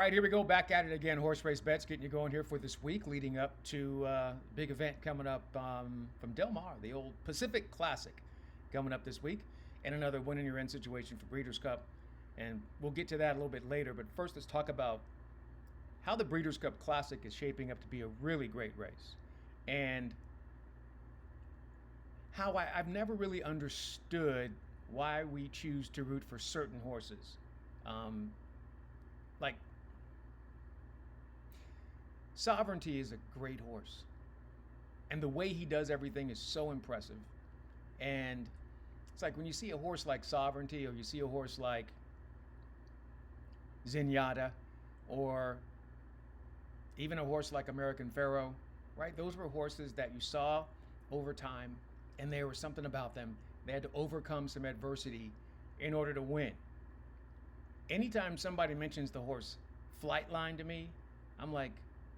All right, here we go. Back at it again. Horse race bets getting you going here for this week, leading up to big event coming up from Del Mar, the old Pacific Classic, coming up this week, and another win in your end situation for Breeders' Cup. And we'll get to that a little bit later. But first, let's talk about how the Breeders' Cup Classic is shaping up to be a really great race, and how I've never really understood why we choose to root for certain horses. Like Sovereignty is a great horse, and the way he does everything is so impressive. And it's like when you see a horse like Sovereignty, or you see a horse like Zenyatta, or even a horse like American Pharaoh, right? Those were horses that you saw over time, and there was something about them. They had to overcome some adversity in order to win. Anytime somebody mentions the horse Flightline to me, I'm like,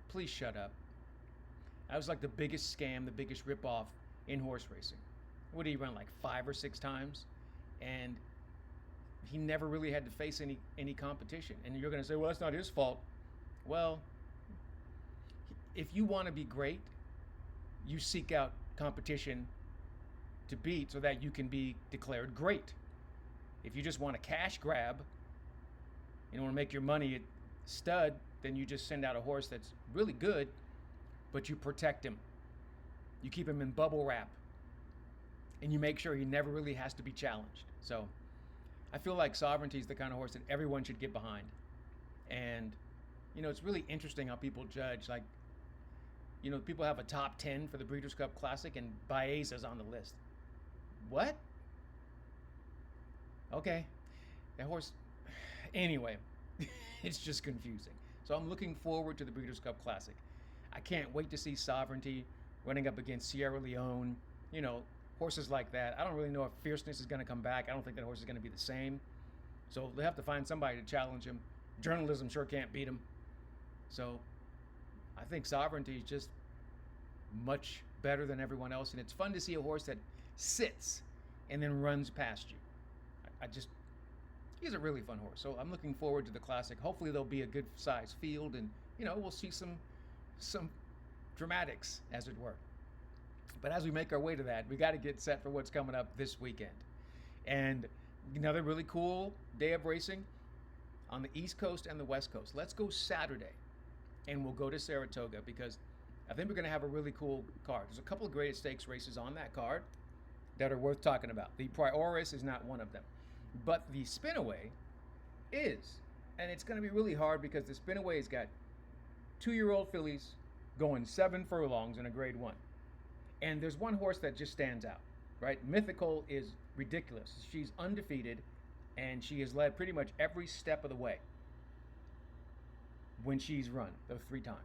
please shut up. That was like the biggest scam, the biggest ripoff in horse racing. What did he run, like 5 or 6 times? And he never really had to face any competition. And you're going to say, well, that's not his fault. Well, if you want to be great, you seek out competition to beat so that you can be declared great. If you just want a cash grab, you want to make your money at stud, then you just send out a horse that's really good, but you protect him. You keep him in bubble wrap, and you make sure he never really has to be challenged. So I feel like Sovereignty is the kind of horse that everyone should get behind. And, it's really interesting how people judge. Like, people have a top 10 for the Breeders' Cup Classic, and Baeza's on the list. What? Okay. That horse... Anyway, it's just confusing. So I'm looking forward to the Breeders' Cup Classic. I can't wait to see Sovereignty running up against Sierra Leone, horses like that. I don't really know if Fierceness is going to come back. I don't think that horse is going to be the same. So they have to find somebody to challenge him. Journalism sure can't beat him. So I think Sovereignty is just much better than everyone else. And it's fun to see a horse that sits and then runs past you. He's a really fun horse. So I'm looking forward to the Classic. Hopefully there'll be a good size field, and we'll see some dramatics, as it were. But as we make our way to that, we got to get set for what's coming up this weekend. And another really cool day of racing on the East Coast and the West Coast. Let's go Saturday, and we'll go to Saratoga, because I think we're going to have a really cool card. There's a couple of great stakes races on that card that are worth talking about. The Prioris is not one of them, but the Spinaway is. And it's going to be really hard because the Spinaway's got 2-year-old fillies going 7 furlongs in a grade 1. And there's one horse that just stands out, right? Mythical is ridiculous. She's undefeated, and she has led pretty much every step of the way when she's run those 3 times.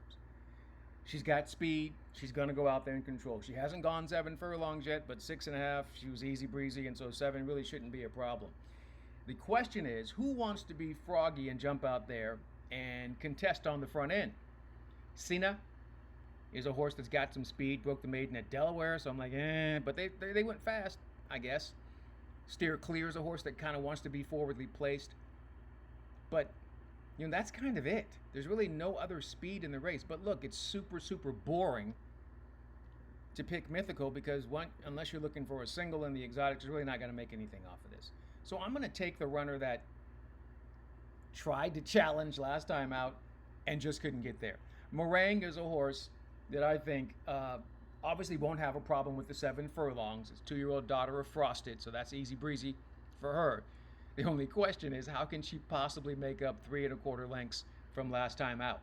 She's got speed. She's going to go out there and control. She hasn't gone 7 furlongs yet, but 6.5, she was easy breezy, and so 7 really shouldn't be a problem. The question is, who wants to be froggy and jump out there and contest on the front end? Cena is a horse that's got some speed, broke the maiden at Delaware, so I'm like, but they went fast, I guess. Steer Clear is a horse that kind of wants to be forwardly placed, but that's kind of it. There's really no other speed in the race. But look, it's super, super boring to pick Mythical, because unless you're looking for a single in the exotics, you're really not going to make anything off of this. So I'm going to take the runner that tried to challenge last time out and just couldn't get there. Meringue is a horse that I think obviously won't have a problem with the 7 furlongs. It's 2-year-old daughter of Frosted, so that's easy breezy for her. The only question is, how can she possibly make up 3 1/4 lengths from last time out?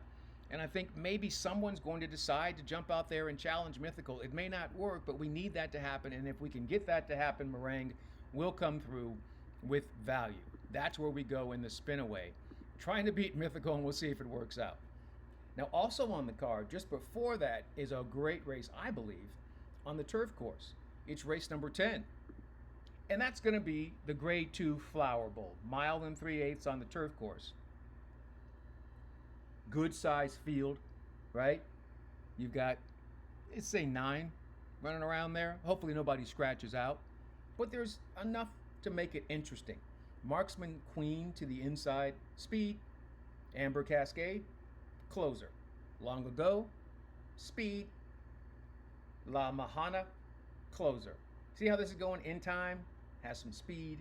And I think maybe someone's going to decide to jump out there and challenge Mythical. It may not work, but we need that to happen. And if we can get that to happen, Meringue will come through with value. That's where we go in the Spinaway, trying to beat Mythical, and we'll see if it works out. Now, also on the card, just before that, is a great race, I believe, on the turf course. It's race number 10. And that's going to be the Grade 2 Flower Bowl. 1 3/8 on the turf course. Good size field, right? You've got, let's say, 9 running around there. Hopefully nobody scratches out. But there's enough to make it interesting. Marksman Queen to the inside. Speed. Amber Cascade, closer. Long Ago, speed. La Mahana, closer. See how this is going? In time, has some speed.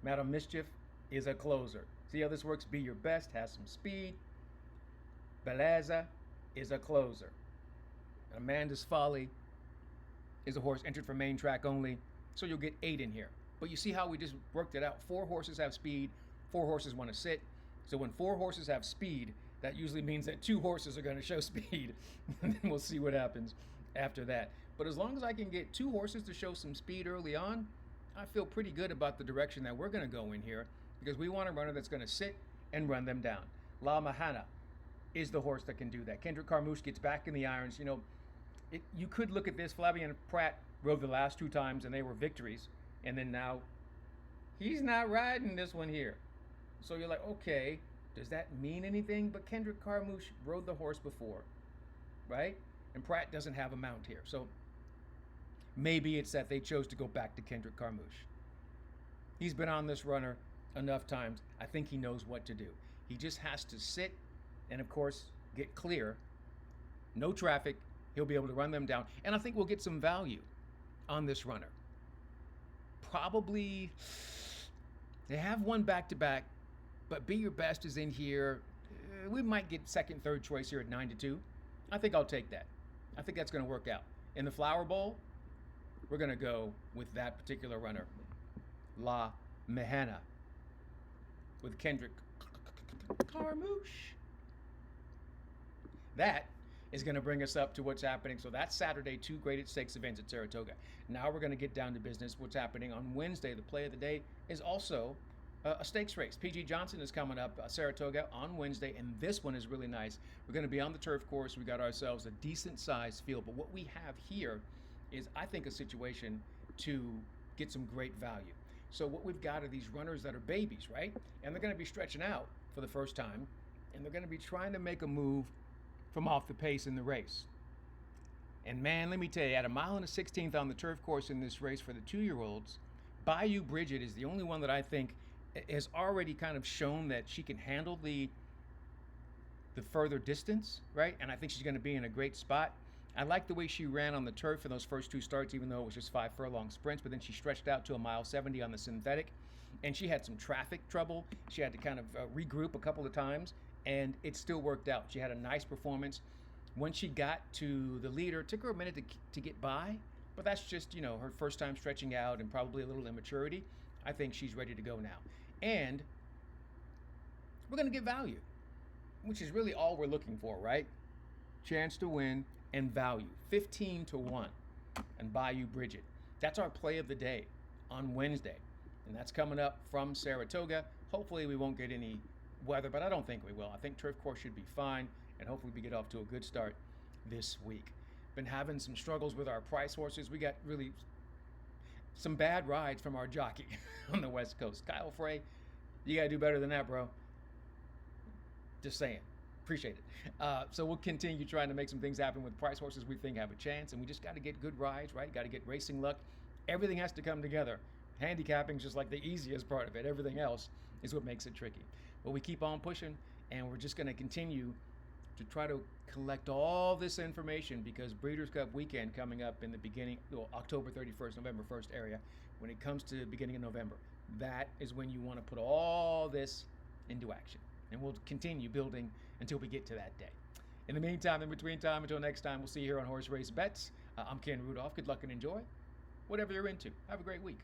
Madam Mischief is a closer. See how this works? Be Your Best has some speed. Beleza is a closer. Amanda's Folly is a horse entered for main track only, so you'll get 8 in here. But you see how we just worked it out? 4 horses have speed, 4 horses want to sit. So when 4 horses have speed, that usually means that 2 horses are going to show speed. And then we'll see what happens after that. But as long as I can get 2 horses to show some speed early on, I feel pretty good about the direction that we're going to go in here, because we want a runner that's going to sit and run them down. La Mahana is the horse that can do that. Kendrick Carmouche gets back in the irons. You know, you could look at this. Flavien Prat rode the last 2 times and they were victories. And then now he's not riding this one here. So you're like, okay, does that mean anything? But Kendrick Carmouche rode the horse before, right? And Pratt doesn't have a mount here. So maybe it's that they chose to go back to Kendrick Carmouche. He's been on this runner enough times. I think he knows what to do. He just has to sit and, of course, get clear. No traffic. He'll be able to run them down. And I think we'll get some value on this runner. Probably, they have one back-to-back, but Be Your Best is in here. We might get second, third choice here at 9-2. I think I'll take that. I think that's going to work out. In the Flower Bowl, we're going to go with that particular runner, La Mahana, with Kendrick Carmouche. That is going to bring us up to what's happening. So that's Saturday, 2 graded stakes events at Saratoga. Now we're going to get down to business. What's happening on Wednesday, the play of the day, is also a stakes race. PG Johnson is coming up Saratoga on Wednesday, and this one is really nice. We're going to be on the turf course. We got ourselves a decent sized field, but what we have here is, I think, a situation to get some great value. So what we've got are these runners that are babies, right? And they're going to be stretching out for the first time, and they're going to be trying to make a move from off the pace in the race. And man, let me tell you, at 1 1/16 on the turf course in this race for the 2-year-olds, Bayou Bridget is the only one that I think has already kind of shown that she can handle the further distance, right? And I think she's going to be in a great spot. I like the way she ran on the turf in those first 2 starts, even though it was just 5 furlong sprints, but then she stretched out to 1:70 on the synthetic, and she had some traffic trouble. She had to kind of regroup a couple of times, and it still worked out. She had a nice performance. When she got to the leader, it took her a minute to get by, but that's just, you know, her first time stretching out and probably a little immaturity. I think she's ready to go now. And we're going to get value, which is really all we're looking for, right? Chance to win and value. 15-1 and Bayou Bridget. That's our play of the day on Wednesday. And that's coming up from Saratoga. Hopefully we won't get any weather, but I don't think we will. I think turf course should be fine, and hopefully we get off to a good start this week. Been having some struggles with our price horses. We got really some bad rides from our jockey on the West Coast. Kyle Frey, you got to do better than that, bro. Just saying. Appreciate it. So we'll continue trying to make some things happen with price horses we think have a chance, and we just got to get good rides, right? Got to get racing luck. Everything has to come together. Handicapping is just like the easiest part of it. Everything else is what makes it tricky. But we keep on pushing, and we're just going to continue to try to collect all this information, because Breeders' Cup weekend coming up in the beginning, well, October 31st, November 1st area, when it comes to the beginning of November, that is when you want to put all this into action. And we'll continue building until we get to that day. In the meantime, in between time, until next time, we'll see you here on Horse Race Bets. I'm Ken Rudulph. Good luck and enjoy whatever you're into. Have a great week.